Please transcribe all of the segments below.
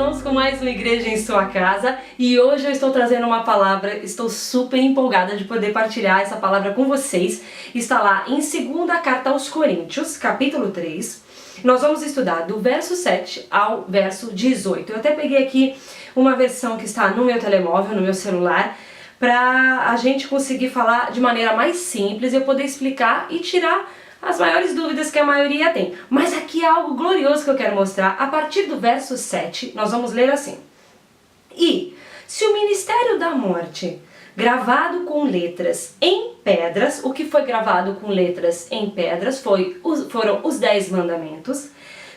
Vamos com mais uma Igreja em Sua Casa e hoje eu estou trazendo uma palavra, estou super empolgada de poder partilhar essa palavra com vocês. Está lá em 2ª Carta aos Coríntios, capítulo 3. Nós vamos estudar do verso 7 ao verso 18. Eu até peguei aqui uma versão que está no meu telemóvel, no meu celular, para a gente conseguir falar de maneira mais simples, eu poder explicar e tirar as maiores dúvidas que a maioria tem. Mas aqui é algo glorioso que eu quero mostrar. A partir do verso 7, nós vamos ler assim. E se o ministério da morte, gravado com letras em pedras, o que foi gravado com letras em pedras foram os 10 mandamentos,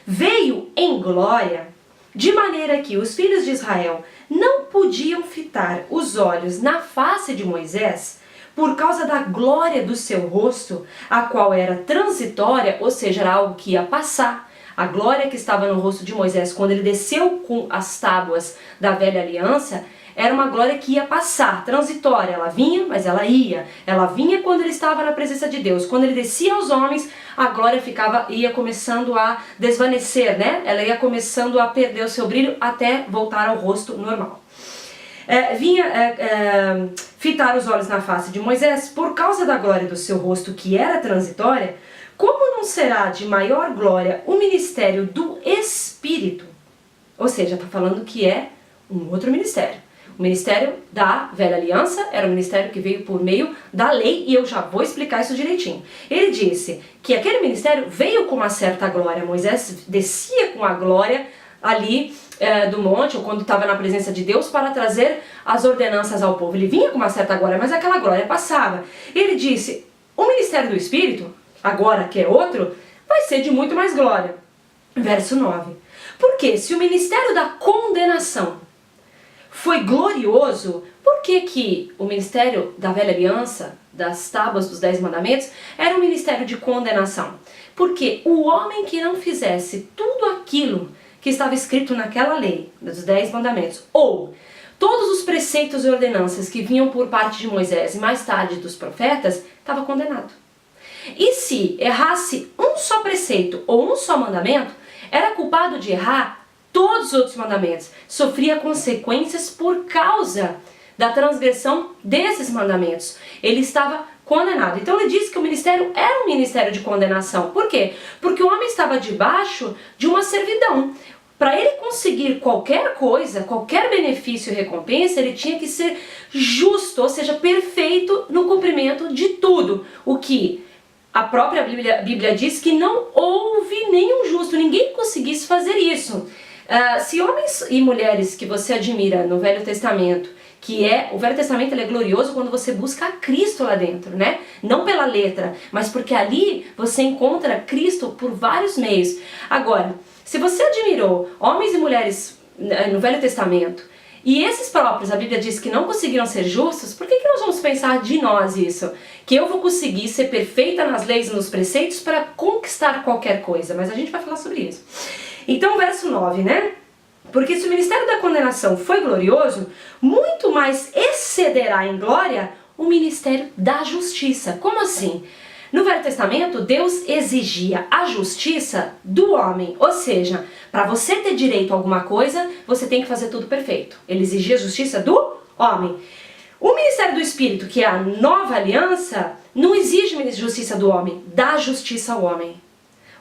veio em glória, de maneira que os filhos de Israel não podiam fitar os olhos na face de Moisés, por causa da glória do seu rosto, a qual era transitória, ou seja, era algo que ia passar. A glória que estava no rosto de Moisés quando ele desceu com as tábuas da velha aliança, era uma glória que ia passar, transitória. Ela vinha, mas ela ia. Ela vinha quando ele estava na presença de Deus. Quando ele descia aos homens, a glória ia começando a desvanecer, né? Ela ia começando a perder o seu brilho até voltar ao rosto normal. Fitar os olhos na face de Moisés, por causa da glória do seu rosto que era transitória, como não será de maior glória o ministério do Espírito? Ou seja, está falando que é um outro ministério. O ministério da velha aliança era um ministério que veio por meio da lei, e eu já vou explicar isso direitinho. Ele disse que aquele ministério veio com uma certa glória. Moisés descia com a glória ali do monte, ou quando estava na presença de Deus, para trazer as ordenanças ao povo. Ele vinha com uma certa glória, mas aquela glória passava. Ele disse, o ministério do Espírito, agora que é outro, vai ser de muito mais glória. Verso 9. Porque se o ministério da condenação foi glorioso, por que o ministério da velha aliança, das tábuas dos 10 mandamentos, era um ministério de condenação? Porque o homem que não fizesse tudo aquilo que estava escrito naquela lei, dos 10 mandamentos, ou todos os preceitos e ordenanças que vinham por parte de Moisés e mais tarde dos profetas, estava condenado. E se errasse um só preceito ou um só mandamento, era culpado de errar todos os outros mandamentos, sofria consequências por causa da transgressão desses mandamentos. Ele estava condenado. Então ele disse que o ministério era um ministério de condenação. Por quê? Porque o homem estava debaixo de uma servidão. Para ele conseguir qualquer coisa, qualquer benefício e recompensa, ele tinha que ser justo, ou seja, perfeito no cumprimento de tudo. O que a própria Bíblia diz que não houve nenhum justo, ninguém conseguisse fazer isso. Se homens e mulheres que você admira no Velho Testamento, o Velho Testamento ele é glorioso quando você busca a Cristo lá dentro, né? Não pela letra, mas porque ali você encontra Cristo por vários meios. Agora, se você admirou homens e mulheres no Velho Testamento, e esses próprios, a Bíblia diz que não conseguiram ser justos, por que nós vamos pensar de nós isso? Que eu vou conseguir ser perfeita nas leis e nos preceitos para conquistar qualquer coisa, mas a gente vai falar sobre isso. Então, verso 9, né? Porque se o ministério da condenação foi glorioso, muito mais excederá em glória o ministério da justiça. Como assim? No Velho Testamento, Deus exigia a justiça do homem, ou seja, para você ter direito a alguma coisa, você tem que fazer tudo perfeito. Ele exigia a justiça do homem. O ministério do Espírito, que é a nova aliança, não exige justiça do homem, dá justiça ao homem.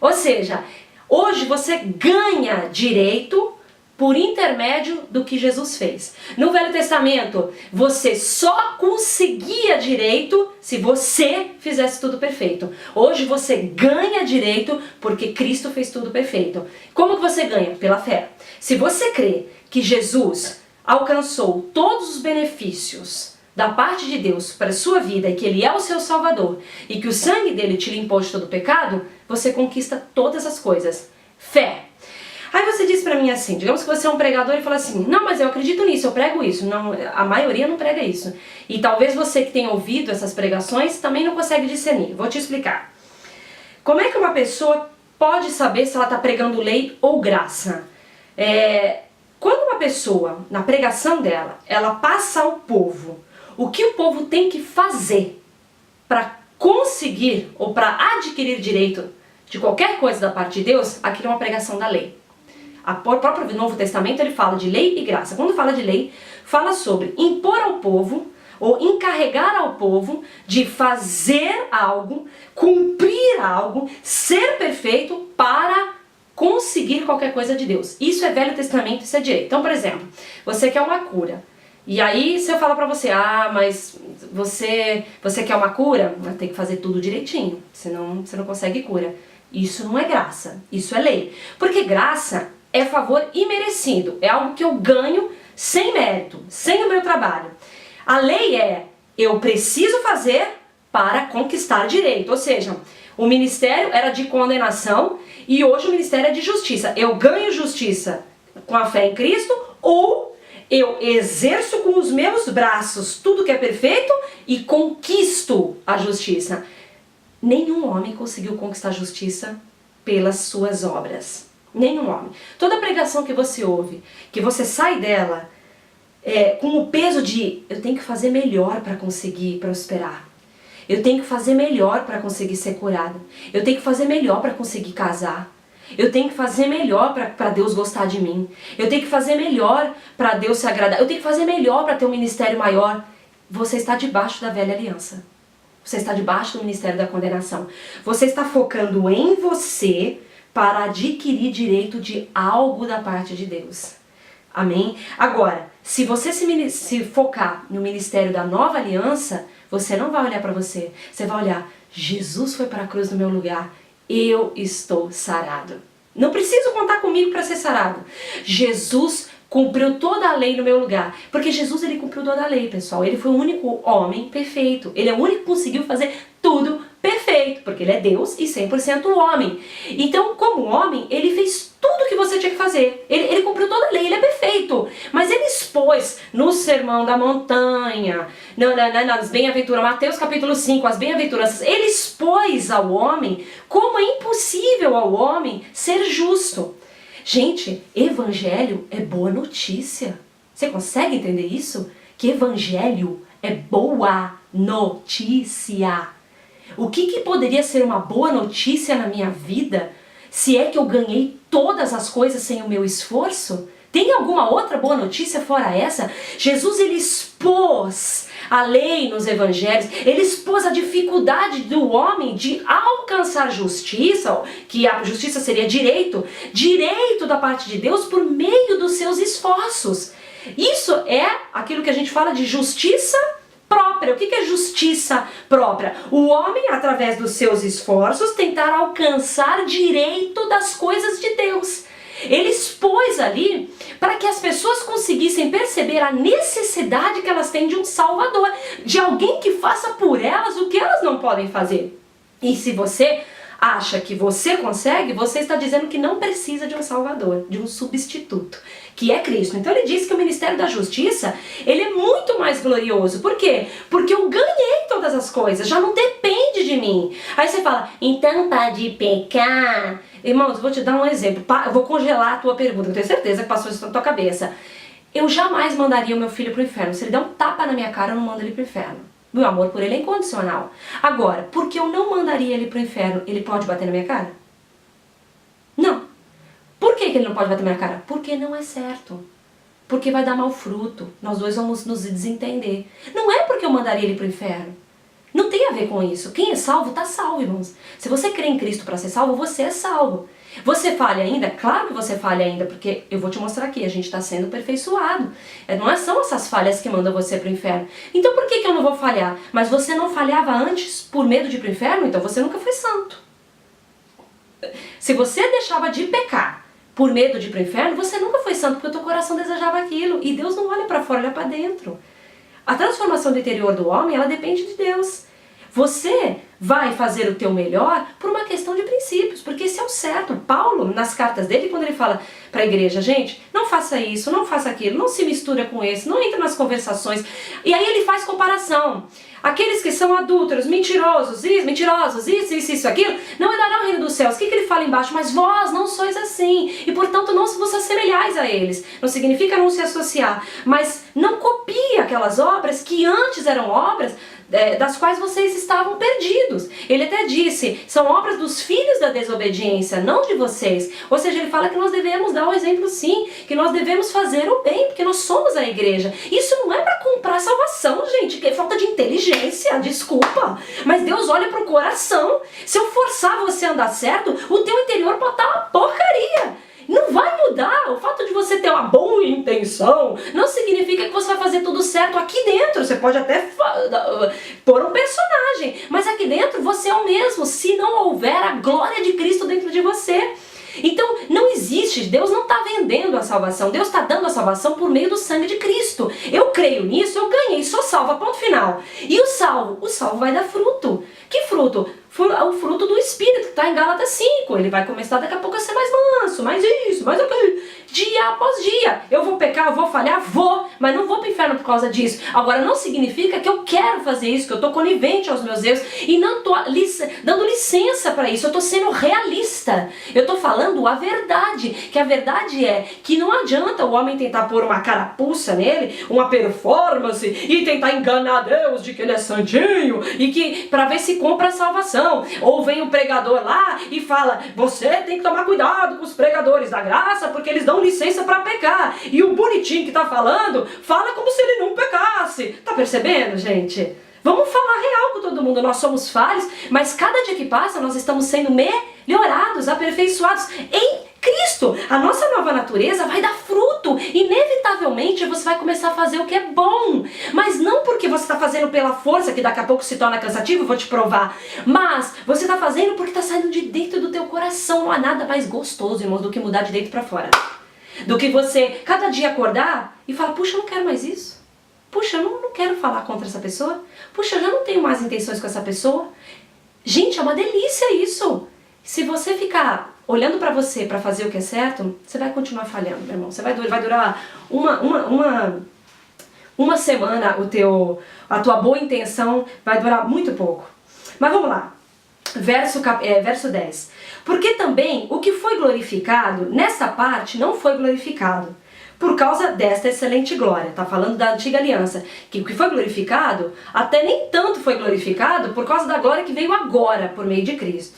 Ou seja, hoje você ganha direito por intermédio do que Jesus fez. No Velho Testamento, você só conseguia direito se você fizesse tudo perfeito. Hoje você ganha direito porque Cristo fez tudo perfeito. Como que você ganha? Pela fé. Se você crê que Jesus alcançou todos os benefícios da parte de Deus para a sua vida e que Ele é o seu Salvador e que o sangue dele te limpou de todo pecado, você conquista todas as coisas. Fé. Aí você diz pra mim assim, digamos que você é um pregador e fala assim, não, mas eu acredito nisso, eu prego isso. Não, a maioria não prega isso. E talvez você que tenha ouvido essas pregações também não consegue discernir. Vou te explicar. Como é que uma pessoa pode saber se ela está pregando lei ou graça? Quando uma pessoa, na pregação dela, ela passa ao povo o que o povo tem que fazer para conseguir ou para adquirir direito de qualquer coisa da parte de Deus, aquilo é uma pregação da lei. O próprio Novo Testamento ele fala de lei e graça. Quando fala de lei, fala sobre impor ao povo ou encarregar ao povo de fazer algo, cumprir algo, ser perfeito para conseguir qualquer coisa de Deus. Isso é Velho Testamento, isso é direito. Então, por exemplo, você quer uma cura. E aí, se eu falar pra você, mas você quer uma cura? Tem que fazer tudo direitinho, senão você não consegue cura. Isso não é graça, isso é lei. Porque graça é favor imerecido, é algo que eu ganho sem mérito, sem o meu trabalho. A lei é, eu preciso fazer para conquistar direito, ou seja, o ministério era de condenação e hoje o ministério é de justiça. Eu ganho justiça com a fé em Cristo ou eu exerço com os meus braços tudo que é perfeito e conquisto a justiça. Nenhum homem conseguiu conquistar a justiça pelas suas obras. Nenhum homem. Toda pregação que você ouve, que você sai dela com o peso de eu tenho que fazer melhor para conseguir prosperar. Eu tenho que fazer melhor para conseguir ser curado. Eu tenho que fazer melhor para conseguir casar. Eu tenho que fazer melhor para Deus gostar de mim. Eu tenho que fazer melhor para Deus se agradar. Eu tenho que fazer melhor para ter um ministério maior. Você está debaixo da velha aliança. Você está debaixo do ministério da condenação. Você está focando em você para adquirir direito de algo da parte de Deus. Amém? Agora, se você se focar no ministério da nova aliança, você não vai olhar para você. Você vai olhar, Jesus foi para a cruz no meu lugar. Eu estou sarado. Não preciso contar comigo para ser sarado. Jesus cumpriu toda a lei no meu lugar. Porque Jesus, ele cumpriu toda a lei, pessoal. Ele foi o único homem perfeito. Ele é o único que conseguiu fazer tudo perfeito. Porque ele é Deus e 100% homem. Então, como homem, ele fez tudo que você tinha que fazer. Ele cumpriu toda a lei, ele é perfeito. Mas ele expôs no Sermão da Montanha, nas bem-aventuranças, Mateus capítulo 5, as bem-aventuranças, ele expôs ao homem como é impossível ao homem ser justo. Gente, evangelho é boa notícia. Você consegue entender isso? Que evangelho é boa notícia. O que poderia ser uma boa notícia na minha vida se é que eu ganhei todas as coisas sem o meu esforço? Tem alguma outra boa notícia fora essa? Jesus, ele expôs a lei nos evangelhos, ele expôs a dificuldade do homem de alcançar justiça, que a justiça seria direito da parte de Deus por meio dos seus esforços. Isso é aquilo que a gente fala de justiça própria. O que é justiça própria? O homem, através dos seus esforços, tentar alcançar direito das coisas de Deus. Ele expôs ali para que as pessoas conseguissem perceber a necessidade que elas têm de um Salvador, de alguém que faça por elas o que elas não podem fazer. E se você acha que você consegue, você está dizendo que não precisa de um Salvador, de um substituto, que é Cristo. Então ele diz que o ministério da justiça, ele é muito mais glorioso. Por quê? Porque eu ganhei todas as coisas, já não depende de mim. Aí você fala, então pode pecar. Irmãos, eu vou te dar um exemplo, eu vou congelar a tua pergunta, eu tenho certeza que passou isso na tua cabeça. Eu jamais mandaria o meu filho pro inferno. Se ele der um tapa na minha cara, eu não mando ele pro inferno. Meu amor por ele é incondicional. Agora, porque eu não mandaria ele pro inferno, ele pode bater na minha cara? Não. Por que ele não pode bater na minha cara? Porque não é certo. Porque vai dar mau fruto. Nós dois vamos nos desentender. Não é porque eu mandaria ele pro inferno. Não tem a ver com isso. Quem é salvo, tá salvo, irmãos. Se você crê em Cristo para ser salvo, você é salvo. Você falha ainda? Claro que você falha ainda, porque eu vou te mostrar aqui, a gente está sendo aperfeiçoado. Não são essas falhas que mandam você para o inferno. Então por que eu não vou falhar? Mas você não falhava antes por medo de ir para o inferno? Então você nunca foi santo. Se você deixava de pecar por medo de ir para o inferno, você nunca foi santo, porque o teu coração desejava aquilo. E Deus não olha para fora, olha para dentro. A transformação do interior do homem, ela depende de Deus. Você vai fazer o teu melhor por uma questão de princípios, porque esse é o certo. Paulo, nas cartas dele, quando ele fala para a igreja, gente, não faça isso, não faça aquilo, não se mistura com esse, não entra nas conversações. E aí ele faz comparação. Aqueles que são adúlteros, mentirosos, isso, aquilo, não herdarão o reino dos céus. O que ele fala embaixo? Mas vós não sois assim, e portanto não vos assemelhais a eles. Não significa não se associar, mas não copie aquelas obras que antes eram obras das quais vocês estavam perdidos. Ele até disse, são obras dos filhos da desobediência, não de vocês. Ou seja, ele fala que nós devemos dar o exemplo sim, que nós devemos fazer o bem, porque nós somos a igreja. Isso não é para comprar salvação, gente, que é falta de inteligência, desculpa. Mas Deus olha pro coração. Se eu forçar você a andar certo, o teu interior pode estar uma porcaria. Não vai mudar. O fato de você ter uma boa intenção não significa que você vai fazer tudo certo aqui dentro. Você pode até pôr um personagem, mas aqui dentro você é o mesmo, se não houver a glória de Cristo dentro de você. Então, não existe, Deus não está vendendo a salvação, Deus está dando a salvação por meio do sangue de Cristo. Eu creio nisso, eu ganhei, sou salva, ponto final. E o salvo vai dar fruto. Que fruto? O fruto do Espírito, que está em Gálatas 5. Ele vai começar daqui a pouco a ser mais manso, mais isso, mais aquilo. Dia após dia. Eu vou pecar, eu vou falhar? Vou, mas não vou para o inferno por causa disso. Agora, não significa que eu quero fazer isso, que eu estou conivente aos meus erros e não estou dando licença para isso. Eu estou sendo realista. Eu estou falando a verdade, que a verdade é que não adianta o homem tentar pôr uma carapuça nele, uma performance e tentar enganar Deus de que ele é santinho e que para ver se compra a salvação. Ou vem um pregador lá e fala, você tem que tomar cuidado com os pregadores da graça porque eles dão licença para pecar. E o bonitinho que tá falando, fala como se ele não pecasse. Tá percebendo, gente? Vamos falar real com todo mundo, nós somos falhos, mas cada dia que passa nós estamos sendo melhorados, aperfeiçoados em Cristo. A nossa nova natureza vai dar fruto. Inevitavelmente você vai começar a fazer o que é bom. Mas não porque você está fazendo pela força, que daqui a pouco se torna cansativo, vou te provar. Mas você está fazendo porque está saindo de dentro do teu coração. Não há nada mais gostoso, irmãos, do que mudar de dentro para fora. Do que você cada dia acordar e falar, puxa, eu não quero mais isso. Puxa, eu não quero falar contra essa pessoa. Puxa, eu já não tenho mais intenções com essa pessoa. Gente, é uma delícia isso. Se você ficar olhando pra você pra fazer o que é certo, você vai continuar falhando, meu irmão. Você vai durar uma semana, a tua boa intenção vai durar muito pouco. Mas vamos lá. Verso 10. Porque também o que foi glorificado, nessa parte não foi glorificado, por causa desta excelente glória. Está falando da antiga aliança. Que o que foi glorificado, até nem tanto foi glorificado por causa da glória que veio agora, por meio de Cristo.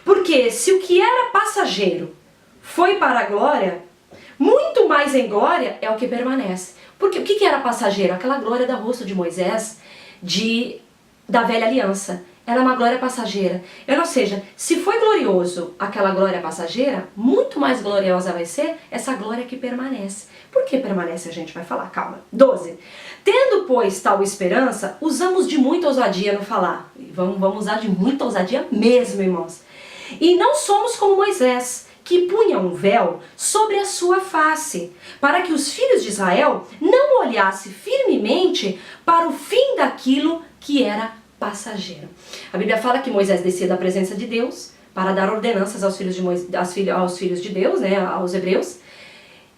Porque se o que era passageiro foi para a glória, muito mais em glória é o que permanece. Porque o que era passageiro? Aquela glória da rosto de Moisés, da velha aliança. Era uma glória passageira. Ou seja, se foi glorioso aquela glória passageira, muito mais gloriosa vai ser essa glória que permanece. Por que permanece? A gente vai falar, calma. 12. Tendo, pois, tal esperança, usamos de muita ousadia no falar. E vamos usar de muita ousadia mesmo, irmãos. E não somos como Moisés, que punha um véu sobre a sua face, para que os filhos de Israel não olhassem firmemente para o fim daquilo que era passageiro. A Bíblia fala que Moisés descia da presença de Deus para dar ordenanças aos filhos de Deus, né, aos hebreus,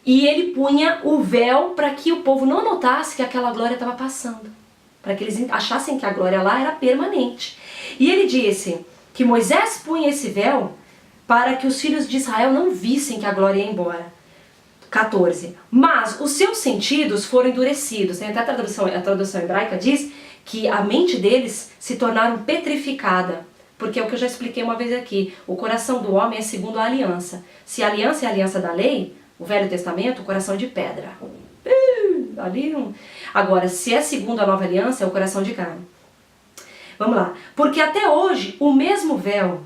e ele punha o véu para que o povo não notasse que aquela glória estava passando, para que eles achassem que a glória lá era permanente. E ele disse que Moisés punha esse véu para que os filhos de Israel não vissem que a glória ia embora. 14. Mas os seus sentidos foram endurecidos. Tem até a tradução hebraica diz que a mente deles se tornaram petrificada. Porque é o que eu já expliquei uma vez aqui. O coração do homem é segundo a aliança. Se a aliança é a aliança da lei, o Velho Testamento, o coração de pedra. Ali não. Agora, se é segundo a nova aliança, é o coração de carne. Vamos lá. Porque até hoje o mesmo véu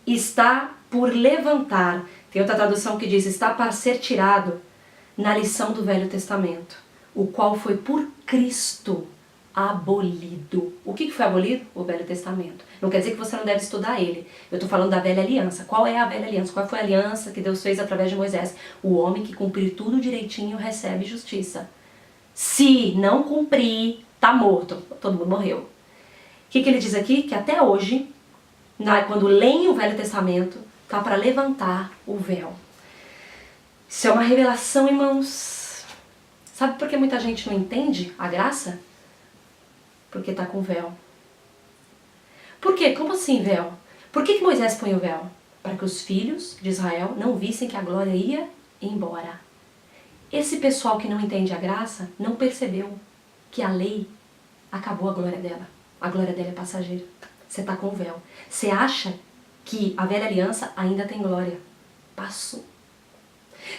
está por levantar. Tem outra tradução que diz, está para ser tirado na lição do Velho Testamento, o qual foi por Cristo abolido. O que foi abolido? O Velho Testamento. Não quer dizer que você não deve estudar ele. Eu estou falando da velha aliança. Qual é a velha aliança? Qual foi a aliança que Deus fez através de Moisés? O homem que cumprir tudo direitinho recebe justiça. Se não cumprir, tá morto. Todo mundo morreu. O que ele diz aqui? Que até hoje, quando leem o Velho Testamento, tá para levantar o véu. Isso é uma revelação, irmãos. Sabe por que muita gente não entende a graça? Porque tá com véu. Por quê? Como assim véu? Por que Moisés põe o véu? Para que os filhos de Israel não vissem que a glória ia embora. Esse pessoal que não entende a graça não percebeu que a lei acabou a glória dela. A glória dela é passageira. Você está com o véu. Você acha que a velha aliança ainda tem glória. Passou.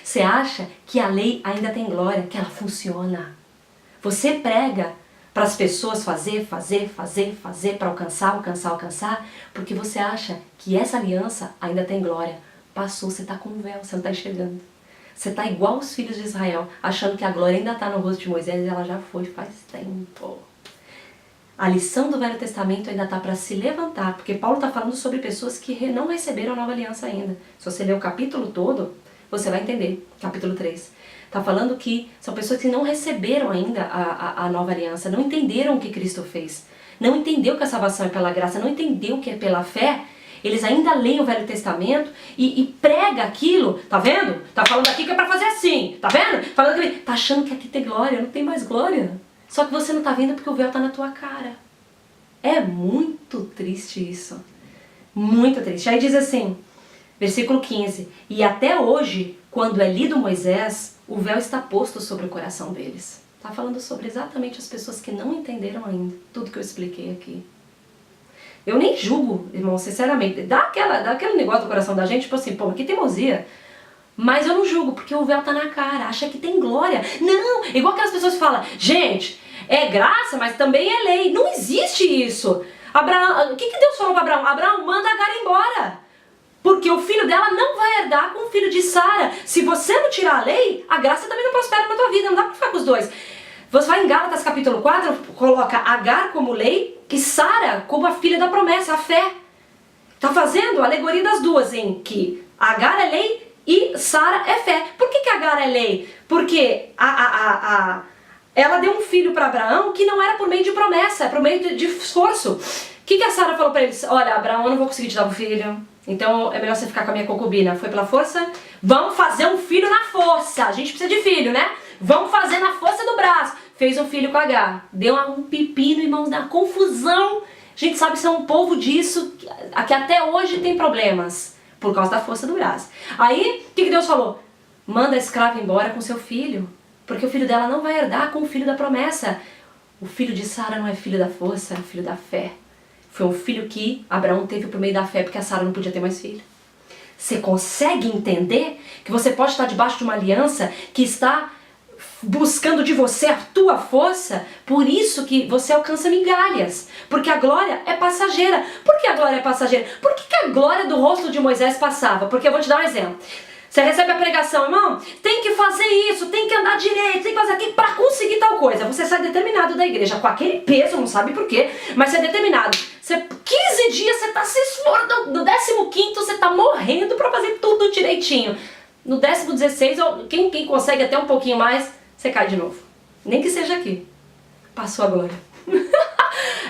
Você acha que a lei ainda tem glória, que ela funciona. Você prega para as pessoas fazer, para alcançar, porque você acha que essa aliança ainda tem glória. Passou, você está com o véu, você não está enxergando. Você está igual os filhos de Israel, achando que a glória ainda está no rosto de Moisés e ela já foi faz tempo. A lição do Velho Testamento ainda está para se levantar, porque Paulo está falando sobre pessoas que não receberam a nova aliança ainda. Se você ler o capítulo todo, você vai entender, capítulo 3. Está falando que são pessoas que não receberam ainda a nova aliança, não entenderam o que Cristo fez, não entendeu que a salvação é pela graça, não entendeu que é pela fé. Eles ainda leem o Velho Testamento e prega aquilo, tá vendo? Tá falando aqui que é pra fazer assim, tá vendo? Falando que tá achando que aqui tem glória, não tem mais glória. Só que você não tá vendo porque o véu tá na tua cara. É muito triste isso. Muito triste. Aí diz assim, versículo 15. E até hoje, quando é lido Moisés, o véu está posto sobre o coração deles. Tá falando sobre exatamente as pessoas que não entenderam ainda tudo que eu expliquei aqui. Eu nem julgo, irmão, sinceramente. Dá aquele negócio do coração da gente, tipo assim, pô, que teimosia. Mas eu não julgo, porque o véu tá na cara, acha que tem glória. Não, igual aquelas pessoas que falam, gente, é graça, mas também é lei. Não existe isso. Abraão, o que Deus falou para Abraão? Abraão, manda Agar embora. Porque o filho dela não vai herdar com o filho de Sara. Se você não tirar a lei, a graça também não prospera na tua vida. Não dá pra ficar com os dois. Você vai em Gálatas capítulo 4, coloca Agar como lei e Sara como a filha da promessa, a fé. Tá fazendo a alegoria das duas, em que Agar é lei e Sara é fé. Por que Agar é lei? Porque ela deu um filho para Abraão que não era por meio de promessa, é por meio de esforço. O que a Sara falou para eles? Olha, Abraão, eu não vou conseguir te dar um filho, então é melhor você ficar com a minha concubina. Foi pela força? Vamos fazer um filho na força. A gente precisa de filho, né? Vamos fazer na força do braço. Fez um filho com Agar. Deu um pepino, irmãos, da confusão. A gente sabe que é um povo disso, que até hoje tem problemas, por causa da força do braço. Aí, o que Deus falou? Manda a escrava embora com seu filho, porque o filho dela não vai herdar com o filho da promessa. O filho de Sara não é filho da força, é filho da fé. Foi um filho que Abraão teve por meio da fé, porque a Sara não podia ter mais filho. Você consegue entender que você pode estar debaixo de uma aliança que está buscando de você a tua força? Por isso que você alcança migalhas, porque a glória é passageira. Por que a glória é passageira? Por que a glória do rosto de Moisés passava? Porque eu vou te dar um exemplo. Você recebe a pregação, irmão, tem que fazer isso, tem que andar direito, tem que fazer aquilo para conseguir tal coisa. Você sai determinado da igreja com aquele peso, não sabe por quê, mas você é determinado. 15 dias você está se esforçando, no 15º você está morrendo para fazer tudo direitinho. No 16º, quem consegue até um pouquinho mais, você cai de novo. Nem que seja aqui. Passou a glória.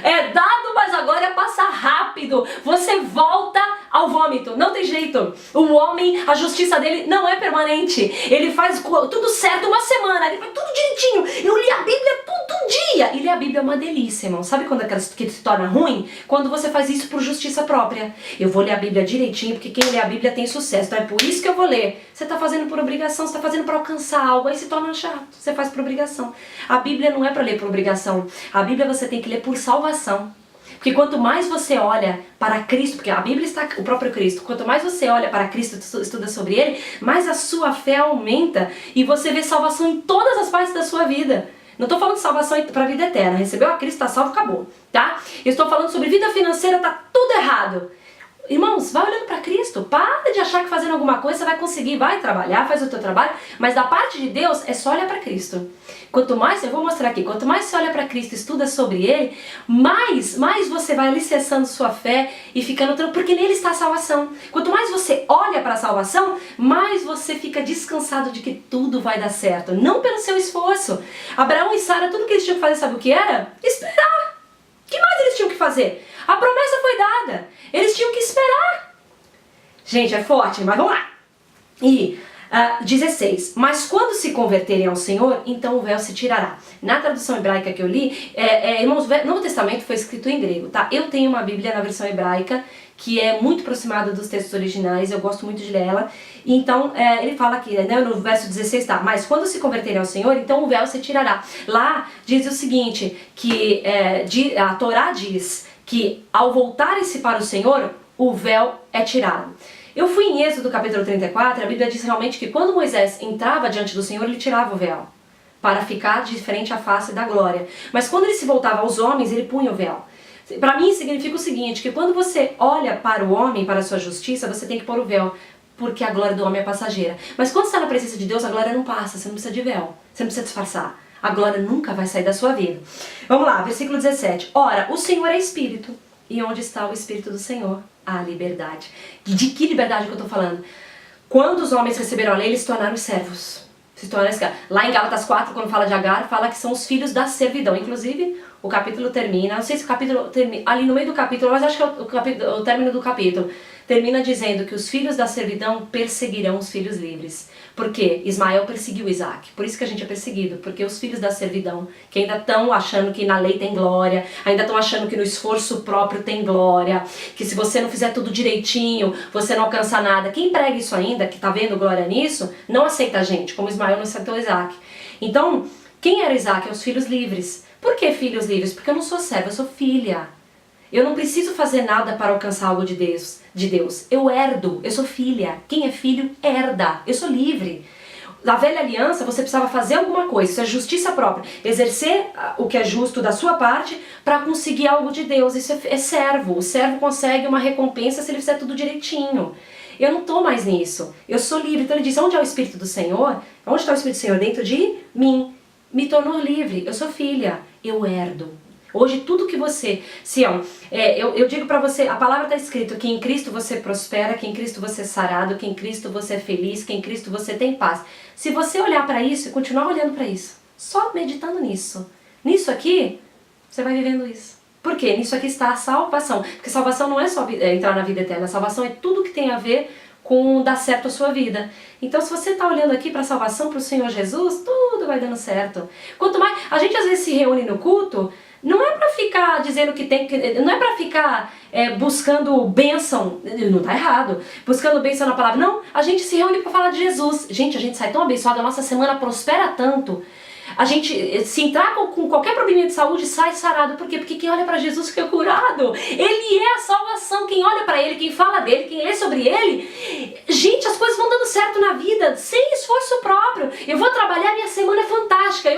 É dado, mas agora passa rápido. Você volta ao vômito. Não tem jeito. O homem, a justiça dele não é permanente. Ele faz tudo certo uma semana. Ele faz tudo direitinho. Eu li a Bíblia todo dia. E ler a Bíblia é uma delícia, irmão. Sabe quando aquela que se torna ruim? Quando você faz isso por justiça própria. Eu vou ler a Bíblia direitinho, porque quem lê a Bíblia tem sucesso. Então é por isso que eu vou ler. Você está fazendo por obrigação, você está fazendo para alcançar algo. Aí se torna chato. Você faz por obrigação. A Bíblia não é para ler por obrigação. A Bíblia você tem que ler por salvação. Porque quanto mais você olha para Cristo, porque a Bíblia está o próprio Cristo, quanto mais você olha para Cristo e estuda sobre Ele, mais a sua fé aumenta e você vê salvação em todas as partes da sua vida. Não estou falando de salvação para a vida eterna, recebeu a Cristo, está salvo, acabou, tá? Eu estou falando sobre vida financeira, tá tudo errado. Irmãos, vai olhando para Cristo, para de achar que fazendo alguma coisa você vai conseguir, vai trabalhar, faz o teu trabalho, mas da parte de Deus é só olhar para Cristo. Quanto mais, eu vou mostrar aqui, quanto mais você olha para Cristo, estuda sobre Ele, mais você vai alicerçando sua fé e ficando tranquilo, porque nele está a salvação. Quanto mais você olha para a salvação, mais você fica descansado de que tudo vai dar certo, não pelo seu esforço. Abraão e Sara, tudo que eles tinham que fazer, sabe o que era? Esperar. O que mais eles tinham que fazer? A promessa foi dada. Eles tinham que esperar. Gente, é forte, mas vamos lá. E 16. Mas quando se converterem ao Senhor, então o véu se tirará. Na tradução hebraica que eu li, irmãos, o Novo Testamento foi escrito em grego, tá? Eu tenho uma Bíblia na versão hebraica, que é muito aproximada dos textos originais, eu gosto muito de ler ela. Então, ele fala aqui, né, no verso 16, tá, mas quando se converterem ao Senhor, então o véu se tirará. Lá diz o seguinte, que a Torá diz que ao voltarem-se para o Senhor, o véu é tirado. Eu fui em Êxodo capítulo 34, a Bíblia diz realmente que quando Moisés entrava diante do Senhor, ele tirava o véu, para ficar de frente à face da glória. Mas quando ele se voltava aos homens, ele punha o véu. Para mim significa o seguinte, que quando você olha para o homem, para a sua justiça, você tem que pôr o véu, porque a glória do homem é passageira. Mas quando você está na presença de Deus, a glória não passa, você não precisa de véu, você não precisa disfarçar. A glória nunca vai sair da sua vida. Vamos lá, versículo 17. Ora, o Senhor é Espírito, e onde está o Espírito do Senhor? A liberdade. De que liberdade que eu estou falando? Quando os homens receberam a lei, eles se tornaram servos. Lá em Gálatas 4, quando fala de Agar, fala que são os filhos da servidão. Inclusive, o capítulo termina, não sei se o capítulo termina, ali no meio do capítulo, mas acho que é o término do capítulo, termina dizendo que os filhos da servidão perseguirão os filhos livres. Por quê? Ismael perseguiu Isaac. Por isso que a gente é perseguido. Porque os filhos da servidão, que ainda estão achando que na lei tem glória, ainda estão achando que no esforço próprio tem glória, que se você não fizer tudo direitinho, você não alcança nada. Quem prega isso ainda, que está vendo glória nisso, não aceita a gente, como Ismael não aceitou Isaac. Então, quem era Isaac? É os filhos livres. Por que filhos livres? Porque eu não sou serva, eu sou filha. Eu não preciso fazer nada para alcançar algo de Deus. Eu herdo, eu sou filha. Quem é filho, herda. Eu sou livre. Na velha aliança, você precisava fazer alguma coisa, isso é justiça própria. Exercer o que é justo da sua parte para conseguir algo de Deus. Isso é servo. O servo consegue uma recompensa se ele fizer tudo direitinho. Eu não estou mais nisso. Eu sou livre. Então ele diz, onde é o Espírito do Senhor? Onde está o Espírito do Senhor? Dentro de mim. Me tornou livre. Eu sou filha. Eu herdo. Hoje tudo que você, Sião, eu digo pra você, a palavra está escrito que em Cristo você prospera, que em Cristo você é sarado, que em Cristo você é feliz, que em Cristo você tem paz. Se você olhar pra isso e continuar olhando pra isso, só meditando nisso aqui, você vai vivendo isso. Por quê? Nisso aqui está a salvação. Porque salvação não é só entrar na vida eterna, a salvação é tudo que tem a ver com dar certo a sua vida. Então se você está olhando aqui para a salvação, para o Senhor Jesus, tudo vai dando certo. Quanto mais, a gente às vezes se reúne no culto, não é para ficar dizendo que tem que, não é para ficar buscando bênção, não tá errado, buscando bênção na palavra, não, a gente se reúne para falar de Jesus. Gente, a gente sai tão abençoado, a nossa semana prospera tanto. A gente, se entrar com qualquer problema de saúde, sai sarado. Por quê? Porque quem olha para Jesus fica curado. Ele é a salvação. Quem olha para Ele, quem fala dele, quem lê sobre Ele, gente, as coisas vão dando certo na vida, sem esforço próprio. Eu vou trabalhar, minha semana é fantástica.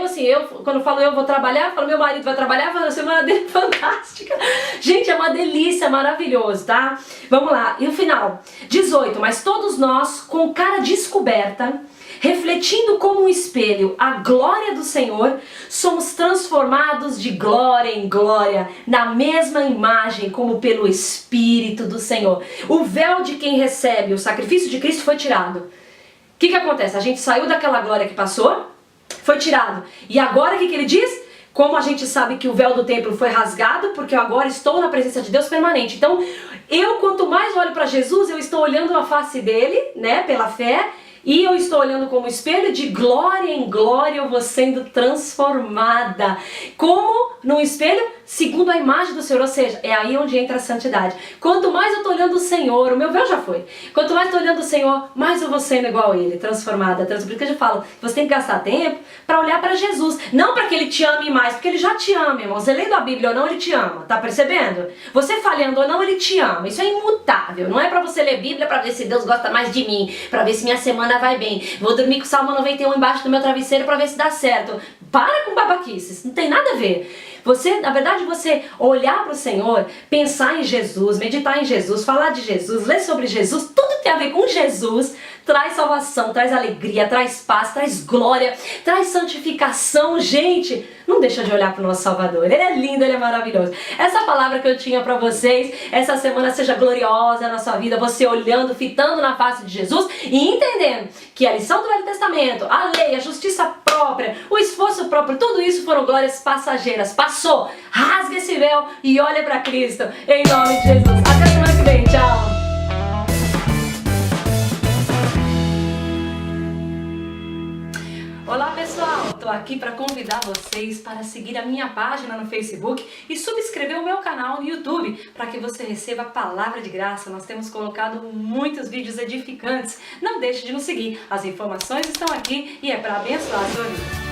Quando eu falo eu vou trabalhar, eu falo meu marido vai trabalhar, eu falo a semana dele é fantástica. Gente, é uma delícia, é maravilhoso, tá? Vamos lá. E o final, 18. Mas todos nós, com cara descoberta, refletindo como um espelho a glória do Senhor, somos transformados de glória em glória, na mesma imagem como pelo Espírito do Senhor. O véu de quem recebe o sacrifício de Cristo foi tirado. O que acontece? A gente saiu daquela glória que passou, foi tirado. E agora o que ele diz? Como a gente sabe que o véu do templo foi rasgado, porque eu agora estou na presença de Deus permanente. Então, quanto mais olho para Jesus, eu estou olhando a face dele, né, pela fé, e eu estou olhando como espelho, de glória em glória eu vou sendo transformada. Como num espelho, segundo a imagem do Senhor. Ou seja, é aí onde entra a santidade. Quanto mais eu estou olhando o Senhor, o meu véu já foi. Quanto mais eu estou olhando o Senhor, mais eu vou sendo igual a Ele, transformada. Por isso que eu falo, você tem que gastar tempo para olhar para Jesus. Não para que Ele te ame mais, porque Ele já te ama, irmão. Você lendo a Bíblia ou não, Ele te ama. Tá percebendo? Você falhando ou não, Ele te ama. Isso é imutável. Não é para você ler Bíblia para ver se Deus gosta mais de mim, para ver se minha semana vai bem. Vou dormir com o Salmo 91 embaixo do meu travesseiro para ver se dá certo. Para com babaquices, não tem nada a ver. Na verdade, você olhar para o Senhor, pensar em Jesus, meditar em Jesus, falar de Jesus, ler sobre Jesus, tudo que tem a ver com Jesus, traz salvação, traz alegria, traz paz, traz glória, traz santificação. Gente, não deixa de olhar para o nosso Salvador. Ele é lindo, Ele é maravilhoso. Essa palavra que eu tinha para vocês, essa semana seja gloriosa na sua vida, você olhando, fitando na face de Jesus e entendendo que a lição do Velho Testamento, a lei, a justiça própria, o esforço próprio, tudo isso foram glórias passageiras. Passou, rasga esse véu e olha para Cristo, em nome de Jesus. Até semana que vem, tchau! Olá pessoal, tô aqui aqui para convidar vocês para seguir a minha página no Facebook e subscrever o meu canal no YouTube para que você receba a palavra de graça. Nós temos colocado muitos vídeos edificantes. Não deixe de nos seguir. As informações estão aqui e é para abençoar a sua vida.